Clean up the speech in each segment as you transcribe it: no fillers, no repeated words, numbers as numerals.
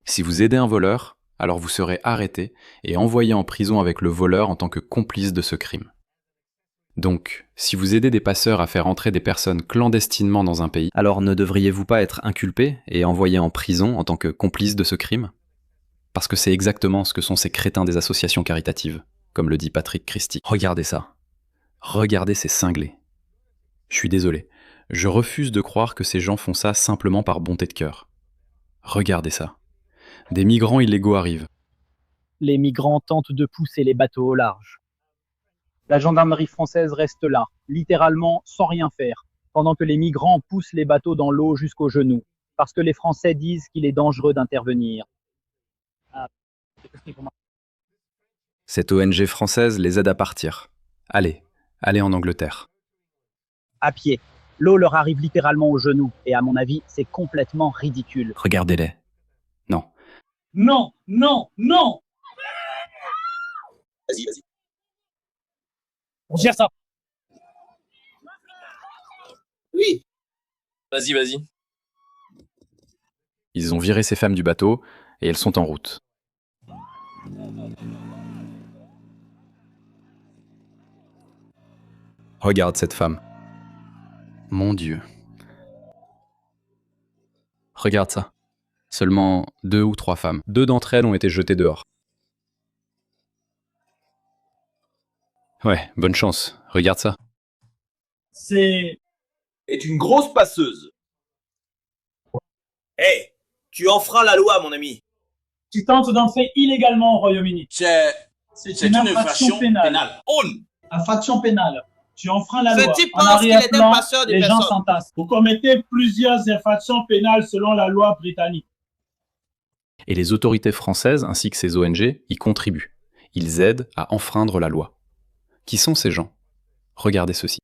Si vous aidez un voleur, alors vous serez arrêté et envoyé en prison avec le voleur en tant que complice de ce crime. Donc, si vous aidez des passeurs à faire entrer des personnes clandestinement dans un pays, alors ne devriez-vous pas être inculpé et envoyé en prison en tant que complice de ce crime? Parce que c'est exactement ce que sont ces crétins des associations caritatives, comme le dit Patrick Christie. Regardez ça. Regardez ces cinglés. Je suis désolé. Je refuse de croire que ces gens font ça simplement par bonté de cœur. Regardez ça. Des migrants illégaux arrivent. Les migrants tentent de pousser les bateaux au large. La gendarmerie française reste là, littéralement sans rien faire, pendant que les migrants poussent les bateaux dans l'eau jusqu'aux genoux, parce que les Français disent qu'il est dangereux d'intervenir. Cette ONG française les aide à partir. Allez en Angleterre. À pied. L'eau leur arrive littéralement aux genoux, et à mon avis, c'est complètement ridicule. Regardez-les. Non. Non, non, non! Vas-y, vas-y. On gère ça. Oui. Vas-y, vas-y. Ils ont viré ces femmes du bateau et elles sont en route. Regarde cette femme. Mon Dieu. Regarde ça. Seulement 2 ou 3 femmes. 2 d'entre elles ont été jetées dehors. Ouais, bonne chance. Regarde ça. C'est... Est une grosse passeuse. Hé, tu enfreins la loi, mon ami. Tu tentes d'entrer illégalement au Royaume-Uni. C'est une infraction pénale. Infraction pénale. Tu enfreins la Ce loi. type En pense qu'il est un arrière-plan, passeur de les gens personnes. s'entassent. Vous commettez plusieurs infractions pénales selon la loi britannique. Et les autorités françaises ainsi que ces ONG y contribuent. Ils aident à enfreindre la loi. Qui sont ces gens? Regardez ceci.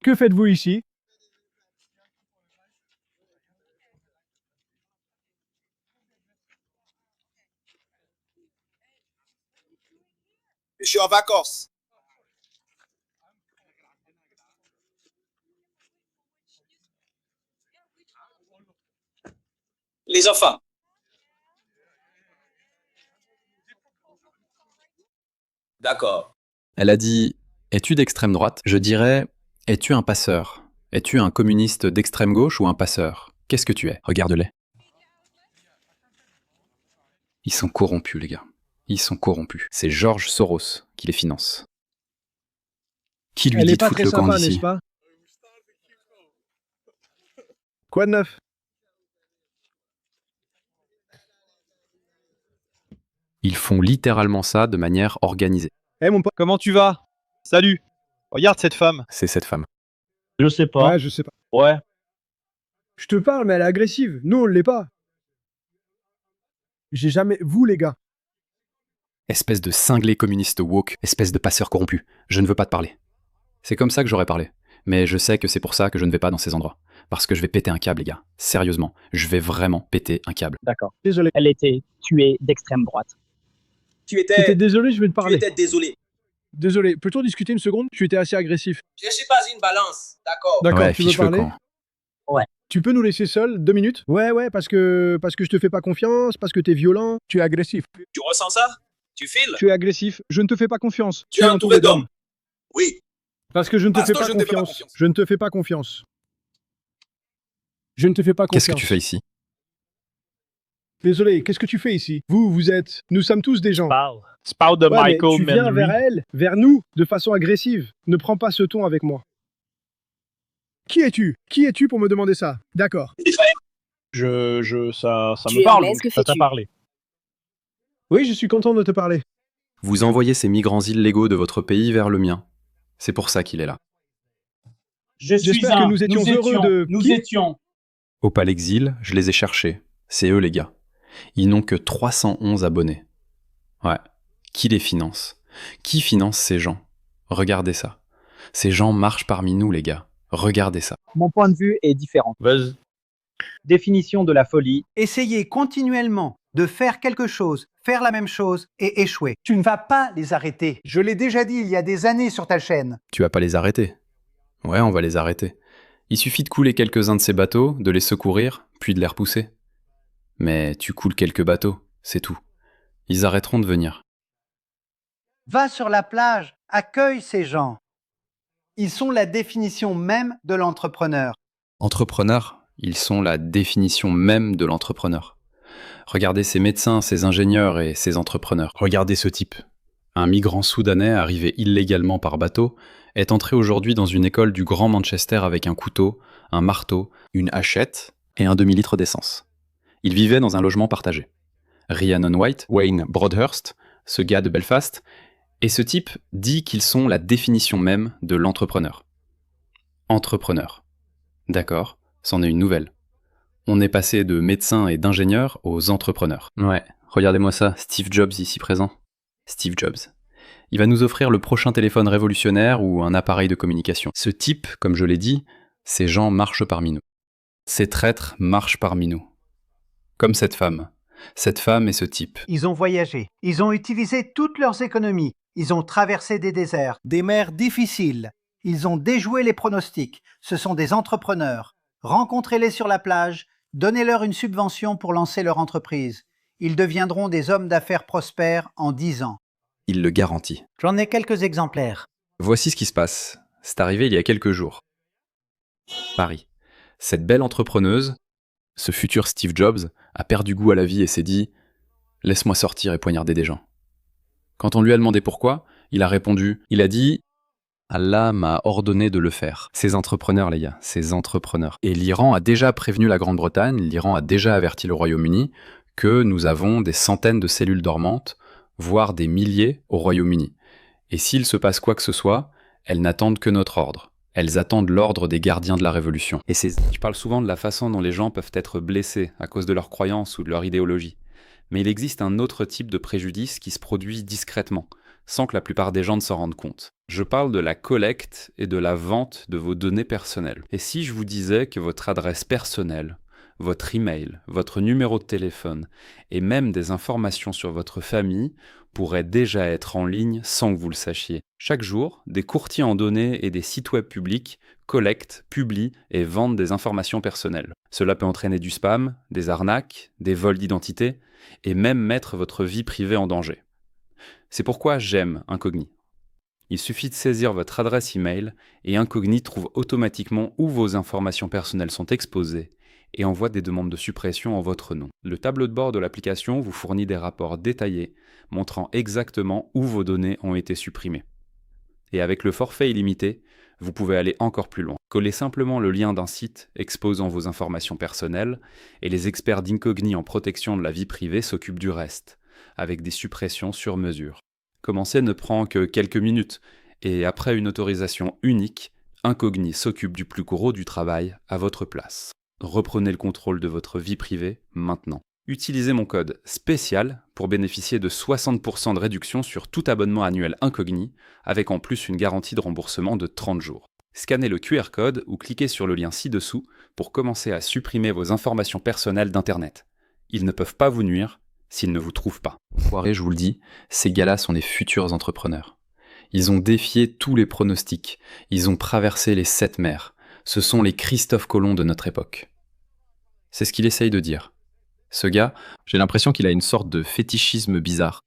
Que faites-vous ici? Je suis en vacances. Les enfants. D'accord. Elle a dit « Es-tu d'extrême droite ?» Je dirais « Es-tu un passeur? Es-tu un communiste d'extrême gauche ou un passeur? Qu'est-ce que tu es? Regarde-les. » Ils sont corrompus, les gars. Ils sont corrompus. C'est George Soros qui les finance. Qui lui Elle dit est de pas foutre très le camp sympa, d'ici? n'est-ce pas? Quoi de neuf? Ils font littéralement ça de manière organisée. Eh mon pote, Comment tu vas? Salut. Regarde cette femme. C'est cette femme. Je sais pas. ouais, je sais pas. Ouais. Je te parle, mais elle est agressive. Nous, on l'est pas. J'ai jamais... Vous, les gars. Espèce de cinglé communiste woke, espèce de passeur corrompu. Je ne veux pas te parler. C'est comme ça que j'aurais parlé. Mais je sais que c'est pour ça que je ne vais pas dans ces endroits. Parce que je vais péter un câble, les gars. Sérieusement, je vais vraiment péter un câble. D'accord. Désolé. Elle était tuée d'extrême droite. Tu T'étais étais désolé, je vais te parler. désolé. Désolé. Peut-on discuter une seconde? Tu étais assez agressif. Je suis pas une balance. D'accord. D'accord, Ouais, tu veux fiche le parler? camp. Tu peux nous laisser seuls 2 minutes? Ouais, parce que je te fais pas confiance, parce que t'es violent. Tu es agressif. Tu ressens ça? Tu files? Tu es agressif. Je ne te fais pas confiance. Tu es entouré d'hommes. Oui. Parce que je ne te Parce fais que pas je ne te fais pas confiance. confiance. Je ne te fais pas confiance. Je ne te fais pas confiance. Qu'est-ce que tu fais ici? Désolé, qu'est-ce que tu fais ici? Vous êtes... Nous sommes tous des gens. Spout de Ouais, mais Michael tu viens Manley. vers elle, vers nous, de façon agressive. Ne prends pas ce ton avec moi. Qui es-tu? Qui es-tu pour me demander ça? D'accord. Ça Tu me es parle, anglaise, donc que ça t'a fais-tu? parlé. Oui, je suis content de te parler. Vous envoyez ces migrants illégaux de votre pays vers le mien. C'est pour ça qu'il est là. J'espère que nous étions heureux de... Qui étions. Au Palexil, je les ai cherchés. C'est eux, les gars. Ils n'ont que 311 abonnés. Ouais. Qui les finance? Qui finance ces gens? Regardez ça. Ces gens marchent parmi nous, les gars. Regardez ça. Mon point de vue est différent. Vas-y. Définition de la folie. Essayez continuellement de faire quelque chose, faire la même chose et échouer. Tu ne vas pas les arrêter. Je l'ai déjà dit il y a des années sur ta chaîne. Tu vas pas les arrêter. Ouais, on va les arrêter. Il suffit de couler quelques-uns de ces bateaux, de les secourir, puis de les repousser. Mais tu coules quelques bateaux, c'est tout. Ils arrêteront de venir. Va sur la plage, accueille ces gens. Ils sont la définition même de l'entrepreneur. Entrepreneurs, ils sont la définition même de l'entrepreneur. Regardez ces médecins, ces ingénieurs et ces entrepreneurs. Regardez ce type. Un migrant soudanais arrivé illégalement par bateau est entré aujourd'hui dans une école du Grand Manchester avec un couteau, un marteau, une hachette et un demi-litre d'essence. Il vivait dans un logement partagé. Rhiannon White, Wayne Broadhurst, ce gars de Belfast, et ce type dit qu'ils sont la définition même de l'entrepreneur. Entrepreneur. D'accord, c'en est une nouvelle. On est passé de médecins et d'ingénieurs aux entrepreneurs. Ouais, regardez-moi ça, Steve Jobs ici présent. Steve Jobs. Il va nous offrir le prochain téléphone révolutionnaire ou un appareil de communication. Ce type, comme je l'ai dit, ces gens marchent parmi nous. Ces traîtres marchent parmi nous. Comme cette femme. Cette femme et ce type. Ils ont voyagé. Ils ont utilisé toutes leurs économies. Ils ont traversé des déserts, des mers difficiles. Ils ont déjoué les pronostics. Ce sont des entrepreneurs. Rencontrez-les sur la plage. Donnez-leur une subvention pour lancer leur entreprise. Ils deviendront des hommes d'affaires prospères en 10 ans. Il le garantit. J'en ai quelques exemplaires. Voici ce qui se passe. C'est arrivé il y a quelques jours. Paris. Cette belle entrepreneuse, ce futur Steve Jobs, a perdu goût à la vie et s'est dit « Laisse-moi sortir et poignarder des gens ». Quand on lui a demandé pourquoi, il a répondu, il a dit « Allah m'a ordonné de le faire ». Ces entrepreneurs, les gars, ces entrepreneurs. Et l'Iran a déjà prévenu la Grande-Bretagne, l'Iran a déjà averti le Royaume-Uni que nous avons des centaines de cellules dormantes, voire des milliers au Royaume-Uni. Et s'il se passe quoi que ce soit, elles n'attendent que notre ordre. Elles attendent l'ordre des gardiens de la Révolution. Et je parle souvent de la façon dont les gens peuvent être blessés à cause de leurs croyances ou de leur idéologie. Mais il existe un autre type de préjudice qui se produit discrètement, sans que la plupart des gens ne s'en rendent compte. Je parle de la collecte et de la vente de vos données personnelles. Et si je vous disais que votre adresse personnelle, votre email, votre numéro de téléphone et même des informations sur votre famille pourraient déjà être en ligne sans que vous le sachiez. Chaque jour, des courtiers en données et des sites web publics collectent, publient et vendent des informations personnelles. Cela peut entraîner du spam, des arnaques, des vols d'identité et même mettre votre vie privée en danger. C'est pourquoi j'aime Incogni. Il suffit de saisir votre adresse email et Incogni trouve automatiquement où vos informations personnelles sont exposées et envoie des demandes de suppression en votre nom. Le tableau de bord de l'application vous fournit des rapports détaillés montrant exactement où vos données ont été supprimées. Et avec le forfait illimité, vous pouvez aller encore plus loin. Collez simplement le lien d'un site exposant vos informations personnelles et les experts d'Incogni en protection de la vie privée s'occupent du reste, avec des suppressions sur mesure. Commencer ne prend que quelques minutes et après une autorisation unique, Incogni s'occupe du plus gros du travail à votre place. Reprenez le contrôle de votre vie privée maintenant. Utilisez mon code spécial pour bénéficier de 60% de réduction sur tout abonnement annuel Incogni, avec en plus une garantie de remboursement de 30 jours. Scannez le QR code ou cliquez sur le lien ci-dessous pour commencer à supprimer vos informations personnelles d'Internet. Ils ne peuvent pas vous nuire s'ils ne vous trouvent pas. Foiré, je vous le dis, ces gars-là sont des futurs entrepreneurs. Ils ont défié tous les pronostics, ils ont traversé les 7 mers. Ce sont les Christophe Colomb de notre époque. C'est ce qu'il essaye de dire. Ce gars, j'ai l'impression qu'il a une sorte de fétichisme bizarre.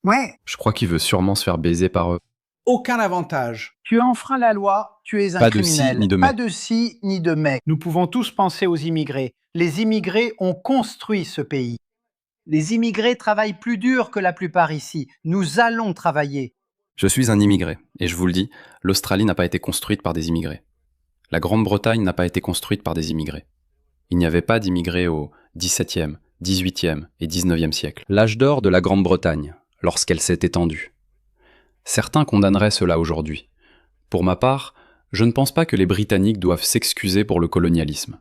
Ouais. Je crois qu'il veut sûrement se faire baiser par eux. Aucun avantage. Tu enfreins la loi, tu es un Pas de si criminel. ni de mais. Pas de si ni de mais. Nous pouvons tous penser aux immigrés. Les immigrés ont construit ce pays. Les immigrés travaillent plus dur que la plupart ici. Nous allons travailler. Je suis un immigré, et je vous le dis, l'Australie n'a pas été construite par des immigrés. La Grande-Bretagne n'a pas été construite par des immigrés. Il n'y avait pas d'immigrés au XVIIe, XVIIIe et XIXe siècle. L'âge d'or de la Grande-Bretagne, lorsqu'elle s'est étendue. Certains condamneraient cela aujourd'hui. Pour ma part, je ne pense pas que les Britanniques doivent s'excuser pour le colonialisme.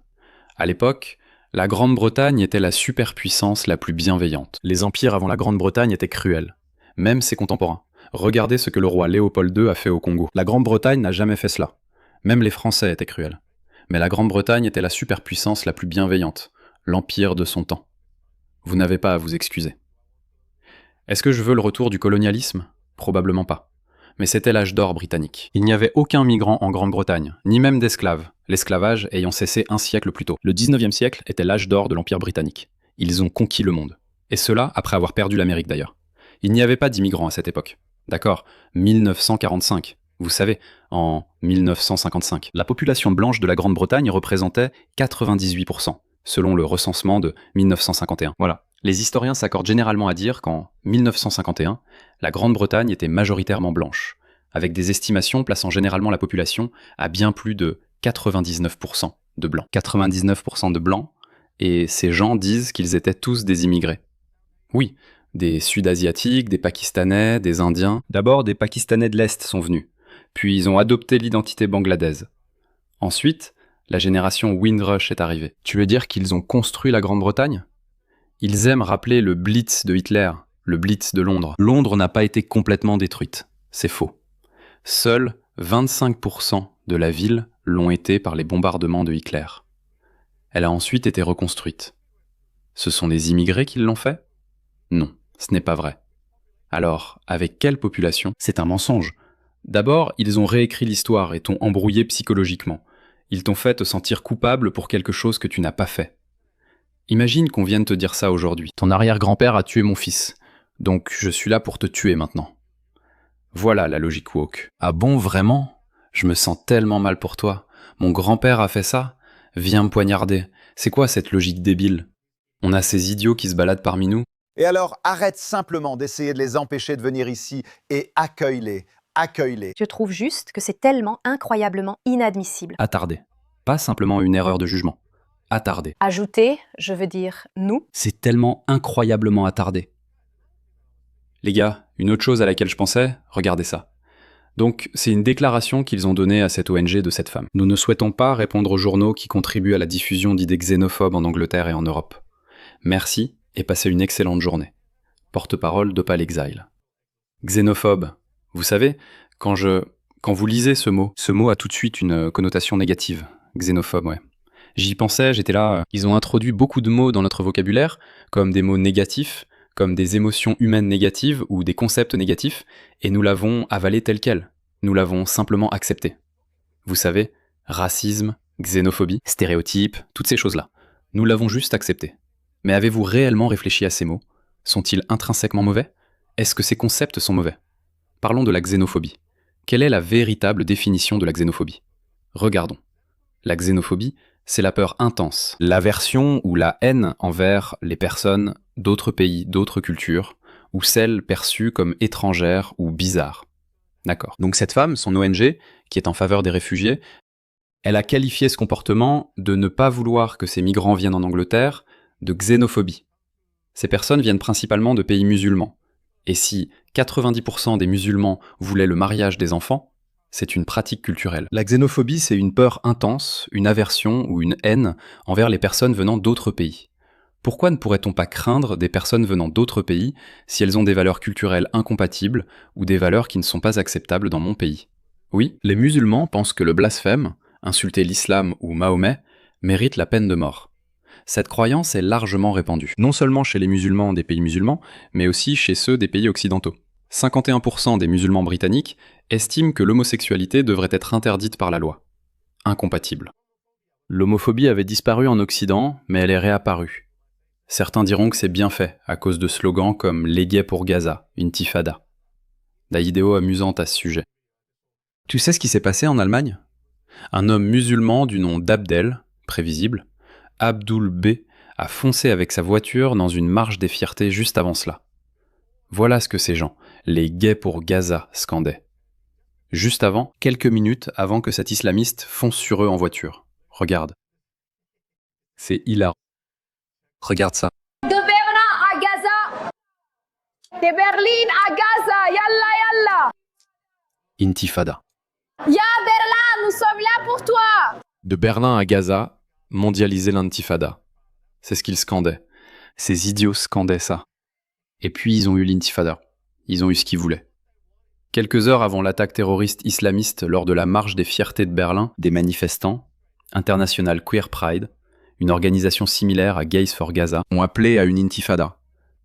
À l'époque, la Grande-Bretagne était la superpuissance la plus bienveillante. Les empires avant la Grande-Bretagne étaient cruels, même ses contemporains. Regardez ce que le roi Léopold II a fait au Congo. La Grande-Bretagne n'a jamais fait cela. Même les Français étaient cruels. Mais la Grande-Bretagne était la superpuissance la plus bienveillante, l'empire de son temps. Vous n'avez pas à vous excuser. Est-ce que je veux le retour du colonialisme ? Probablement pas. Mais c'était l'âge d'or britannique. Il n'y avait aucun migrant en Grande-Bretagne, ni même d'esclaves, l'esclavage ayant cessé un siècle plus tôt. Le 19e siècle était l'âge d'or de l'Empire britannique. Ils ont conquis le monde. Et cela après avoir perdu l'Amérique d'ailleurs. Il n'y avait pas d'immigrants à cette époque. D'accord, 1945. Vous savez, en 1955, la population blanche de la Grande-Bretagne représentait 98%, selon le recensement de 1951. Voilà. Les historiens s'accordent généralement à dire qu'en 1951, la Grande-Bretagne était majoritairement blanche, avec des estimations plaçant généralement la population à bien plus de 99% de blancs. 99% de blancs, et ces gens disent qu'ils étaient tous des immigrés. Oui, des Sud-Asiatiques, des Pakistanais, des Indiens. D'abord, des Pakistanais de l'Est sont venus, puis ils ont adopté l'identité bangladaise. Ensuite, la génération Windrush est arrivée. Tu veux dire qu'ils ont construit la Grande-Bretagne ? Ils aiment rappeler le Blitz de Hitler, le Blitz de Londres. Londres n'a pas été complètement détruite. C'est faux. Seuls 25% de la ville l'ont été par les bombardements de Hitler. Elle a ensuite été reconstruite. Ce sont des immigrés qui l'ont fait ? Non, ce n'est pas vrai. Alors, avec quelle population ? C'est un mensonge. D'abord, ils ont réécrit l'histoire et t'ont embrouillé psychologiquement. Ils t'ont fait te sentir coupable pour quelque chose que tu n'as pas fait. Imagine qu'on vienne te dire ça aujourd'hui. Ton arrière-grand-père a tué mon fils, donc je suis là pour te tuer maintenant. Voilà la logique woke. Ah bon, vraiment ? Je me sens tellement mal pour toi. Mon grand-père a fait ça ? Viens me poignarder. C'est quoi cette logique débile ? On a ces idiots qui se baladent parmi nous. Et alors, arrête simplement d'essayer de les empêcher de venir ici et accueille-les, accueille-les. Je trouve juste que c'est tellement incroyablement inadmissible. Attardé. Pas simplement une erreur de jugement. Attardé. Ajouter, je veux dire nous. C'est tellement incroyablement attardé. Les gars, une autre chose à laquelle je pensais, regardez ça. Donc, c'est une déclaration qu'ils ont donnée à cette ONG de cette femme. Nous ne souhaitons pas répondre aux journaux qui contribuent à la diffusion d'idées xénophobes en Angleterre et en Europe. Merci et passez une excellente journée. Porte-parole d'Opal Exile. Xénophobe. Vous savez, quand vous lisez ce mot a tout de suite une connotation négative. Xénophobe, ouais. J'y pensais, j'étais là. Ils ont introduit beaucoup de mots dans notre vocabulaire, comme des mots négatifs, comme des émotions humaines négatives ou des concepts négatifs, et nous l'avons avalé tel quel. Nous l'avons simplement accepté. Vous savez, racisme, xénophobie, stéréotypes, toutes ces choses-là. Nous l'avons juste accepté. Mais avez-vous réellement réfléchi à ces mots ? Sont-ils intrinsèquement mauvais ? Est-ce que ces concepts sont mauvais ? Parlons de la xénophobie. Quelle est la véritable définition de la xénophobie ? Regardons. La xénophobie, c'est la peur intense, l'aversion ou la haine envers les personnes d'autres pays, d'autres cultures, ou celles perçues comme étrangères ou bizarres. D'accord. Donc cette femme, son ONG, qui est en faveur des réfugiés, elle a qualifié ce comportement de ne pas vouloir que ces migrants viennent en Angleterre de xénophobie. Ces personnes viennent principalement de pays musulmans. Et si 90% des musulmans voulaient le mariage des enfants, c'est une pratique culturelle. La xénophobie, c'est une peur intense, une aversion ou une haine envers les personnes venant d'autres pays. Pourquoi ne pourrait-on pas craindre des personnes venant d'autres pays si elles ont des valeurs culturelles incompatibles ou des valeurs qui ne sont pas acceptables dans mon pays ? Oui, les musulmans pensent que le blasphème, insulter l'islam ou Mahomet, mérite la peine de mort. Cette croyance est largement répandue, non seulement chez les musulmans des pays musulmans, mais aussi chez ceux des pays occidentaux. 51% des musulmans britanniques estiment que l'homosexualité devrait être interdite par la loi. Incompatible. L'homophobie avait disparu en Occident, mais elle est réapparue. Certains diront que c'est bien fait, à cause de slogans comme « Les gays pour Gaza », Intifada. Des vidéos amusantes à ce sujet. Tu sais ce qui s'est passé en Allemagne ? Un homme musulman du nom d'Abdel, prévisible, Abdul B, a foncé avec sa voiture dans une marche des fiertés juste avant cela. Voilà ce que ces gens, les gays pour Gaza, scandaient. Juste avant, quelques minutes avant que cet islamiste fonce sur eux en voiture. Regarde. C'est hilarant. Regarde ça. De Berlin à Gaza. De Berlin à Gaza. Yalla yalla. Intifada. Ya Berlin, nous sommes là pour toi. De Berlin à Gaza, mondialiser l'intifada. C'est ce qu'ils scandaient. Ces idiots scandaient ça. Et puis ils ont eu l'intifada. Ils ont eu ce qu'ils voulaient. Quelques heures avant l'attaque terroriste islamiste lors de la marche des fiertés de Berlin, des manifestants, International Queer Pride, une organisation similaire à Gays for Gaza, ont appelé à une intifada.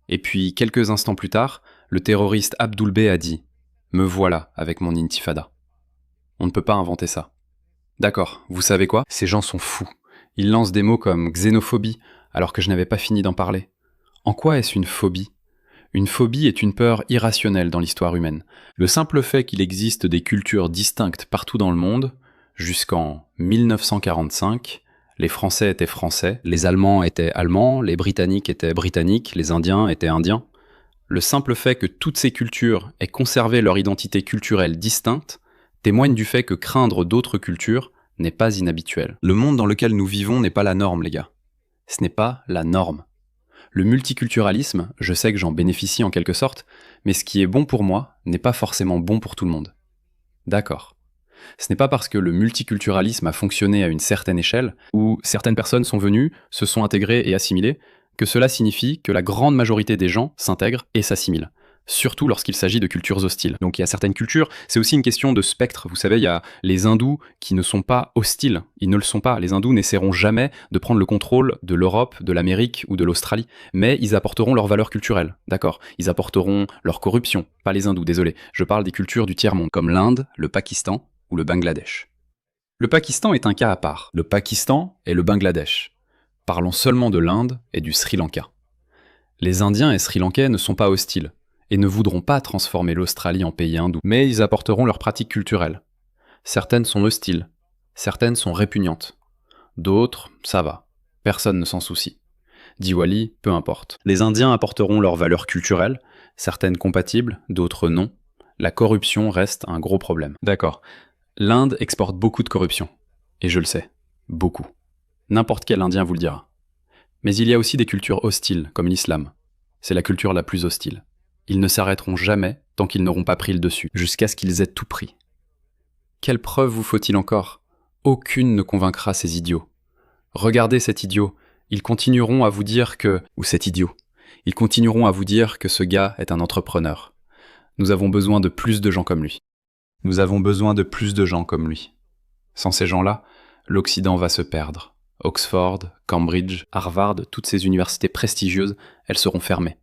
Et puis, quelques instants plus tard, Le terroriste Abdoul B a dit « Me voilà avec mon intifada ». On ne peut pas inventer ça. D'accord, vous savez quoi? Ces gens sont fous. Ils lancent des mots comme xénophobie, alors que je n'avais pas fini d'en parler. En quoi est-ce une phobie? Une phobie est une peur irrationnelle dans l'histoire humaine. Le simple fait qu'il existe des cultures distinctes partout dans le monde, jusqu'en 1945, les Français étaient Français, les Allemands étaient Allemands, les Britanniques étaient Britanniques, les Indiens étaient Indiens. Le simple fait que toutes ces cultures aient conservé leur identité culturelle distincte témoigne du fait que craindre d'autres cultures n'est pas inhabituel. Le monde dans lequel nous vivons n'est pas la norme, les gars. Ce n'est pas la norme. Le multiculturalisme, je sais que j'en bénéficie en quelque sorte, mais ce qui est bon pour moi n'est pas forcément bon pour tout le monde. D'accord. Ce n'est pas parce que le multiculturalisme a fonctionné à une certaine échelle, où certaines personnes sont venues, se sont intégrées et assimilées, que cela signifie que la grande majorité des gens s'intègrent et s'assimilent. Surtout lorsqu'il s'agit de cultures hostiles. Donc il y a certaines cultures, c'est aussi une question de spectre. Vous savez, il y a les hindous qui ne sont pas hostiles, ils ne le sont pas. Les hindous n'essaieront jamais de prendre le contrôle de l'Europe, de l'Amérique ou de l'Australie, mais ils apporteront leurs valeurs culturelles, d'accord? Ils apporteront leur corruption, pas les hindous, désolé. Je parle des cultures du tiers-monde, comme l'Inde, le Pakistan ou le Bangladesh. Le Pakistan est un cas à part. Le Pakistan et le Bangladesh. Parlons seulement de l'Inde et du Sri Lanka. Les Indiens et Sri Lankais ne sont pas hostiles, et ne voudront pas transformer l'Australie en pays hindou, mais ils apporteront leurs pratiques culturelles. Certaines sont hostiles, certaines sont répugnantes. D'autres, ça va, personne ne s'en soucie. Diwali, peu importe. Les Indiens apporteront leurs valeurs culturelles, certaines compatibles, d'autres non. La corruption reste un gros problème. D'accord. L'Inde exporte beaucoup de corruption. Et je le sais. Beaucoup. N'importe quel Indien vous le dira. Mais il y a aussi des cultures hostiles, comme l'islam. C'est la culture la plus hostile. Ils ne s'arrêteront jamais tant qu'ils n'auront pas pris le dessus, jusqu'à ce qu'ils aient tout pris. Quelle preuve vous faut-il encore? Aucune ne convaincra ces idiots. Regardez cet idiot, ils continueront à vous dire que... Ou cet idiot. Ils continueront à vous dire que ce gars est un entrepreneur. Nous avons besoin de plus de gens comme lui. Nous avons besoin de plus de gens comme lui. Sans ces gens-là, l'Occident va se perdre. Oxford, Cambridge, Harvard, toutes ces universités prestigieuses, elles seront fermées.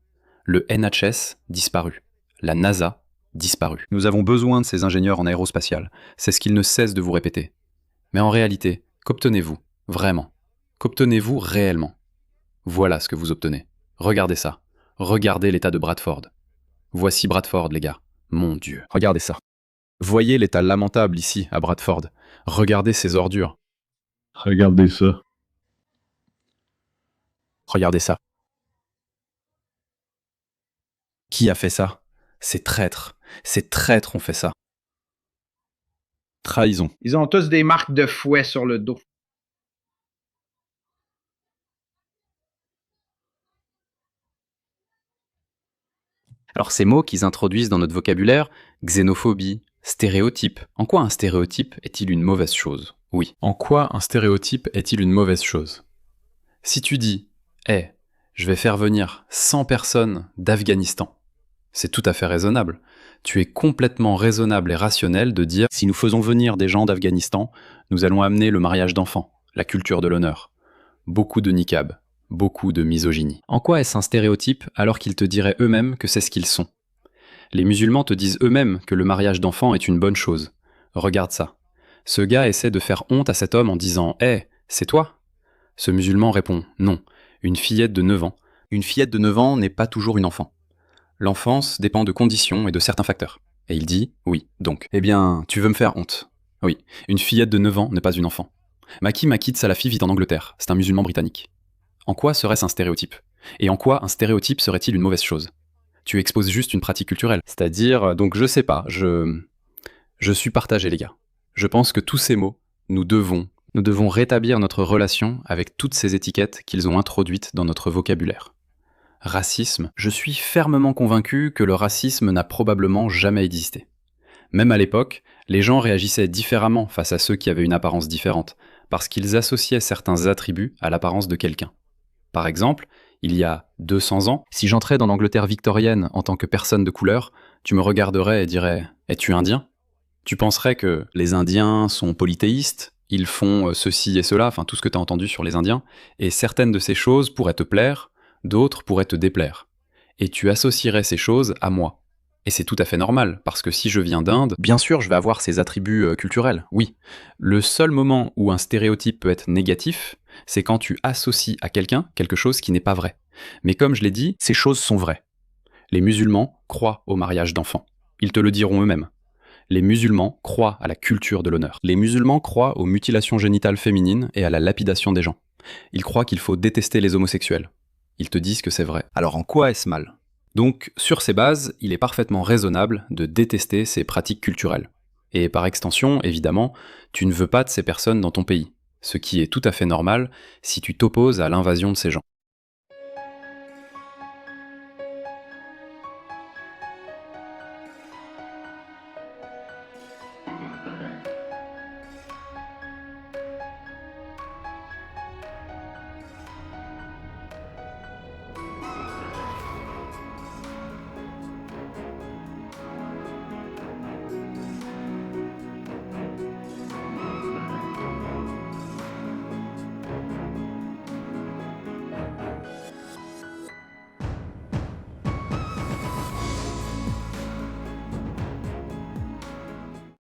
Le NHS, disparu. La NASA, disparu. Nous avons besoin de ces ingénieurs en aérospatial. C'est ce qu'ils ne cessent de vous répéter. Mais en réalité, qu'obtenez-vous? Vraiment? Qu'obtenez-vous réellement? Voilà ce que vous obtenez. Regardez ça. Regardez l'état de Bradford. Voici Bradford, les gars. Mon Dieu. Regardez ça. Voyez l'état lamentable ici, à Bradford. Regardez ces ordures. Regardez ça. Regardez ça. Qui a fait ça? Ces traîtres. Ces traîtres ont fait ça. Trahison. Ils ont tous des marques de fouet sur le dos. Alors ces mots qu'ils introduisent dans notre vocabulaire, xénophobie, stéréotype. En quoi un stéréotype est-il une mauvaise chose? Oui. En quoi un stéréotype est-il une mauvaise chose? Si tu dis « Hey, je vais faire venir 100 personnes d'Afghanistan », c'est tout à fait raisonnable. Tu es complètement raisonnable et rationnel de dire « Si nous faisons venir des gens d'Afghanistan, nous allons amener le mariage d'enfants, la culture de l'honneur. Beaucoup de niqab, beaucoup de misogynie. » En quoi est-ce un stéréotype alors qu'ils te diraient eux-mêmes que c'est ce qu'ils sont? Les musulmans te disent eux-mêmes que le mariage d'enfants est une bonne chose. Regarde ça. Ce gars essaie de faire honte à cet homme en disant « Hey, c'est toi ?» Ce musulman répond « Non, une fillette de 9 ans. Une fillette de 9 ans n'est pas toujours une enfant. L'enfance dépend de conditions et de certains facteurs. » Et il dit « Oui, donc. Eh bien, tu veux me faire honte. Oui, une fillette de 9 ans n'est pas une enfant. Maki Makid Salafi vit en Angleterre, c'est un musulman britannique. En quoi serait-ce un stéréotype? Et en quoi un stéréotype serait-il une mauvaise chose? Tu exposes juste une pratique culturelle. C'est-à-dire, donc je sais pas, je suis partagé les gars. Je pense que tous ces mots, nous devons rétablir notre relation avec toutes ces étiquettes qu'ils ont introduites dans notre vocabulaire. Racisme, je suis fermement convaincu que le racisme n'a probablement jamais existé. Même à l'époque, les gens réagissaient différemment face à ceux qui avaient une apparence différente, parce qu'ils associaient certains attributs à l'apparence de quelqu'un. Par exemple, il y a 200 ans, si j'entrais dans l'Angleterre victorienne en tant que personne de couleur, tu me regarderais et dirais « Es-tu indien ?» Tu penserais que les Indiens sont polythéistes, ils font ceci et cela, enfin tout ce que tu as entendu sur les Indiens, et certaines de ces choses pourraient te plaire, d'autres pourraient te déplaire. et tu associerais ces choses à moi. Et c'est tout à fait normal, parce que si je viens d'Inde, bien sûr je vais avoir ces attributs culturels, oui. Le seul moment où un stéréotype peut être négatif, c'est quand tu associes à quelqu'un quelque chose qui n'est pas vrai. Mais comme je l'ai dit, ces choses sont vraies. Les musulmans croient au mariage d'enfants. Ils te le diront eux-mêmes. Les musulmans croient à la culture de l'honneur. Les musulmans croient aux mutilations génitales féminines et à la lapidation des gens. Ils croient qu'il faut détester les homosexuels. Ils te disent que c'est vrai. Alors en quoi est-ce mal ? Donc, sur ces bases, il est parfaitement raisonnable de détester ces pratiques culturelles. Et par extension, évidemment, tu ne veux pas de ces personnes dans ton pays, ce qui est tout à fait normal si tu t'opposes à l'invasion de ces gens.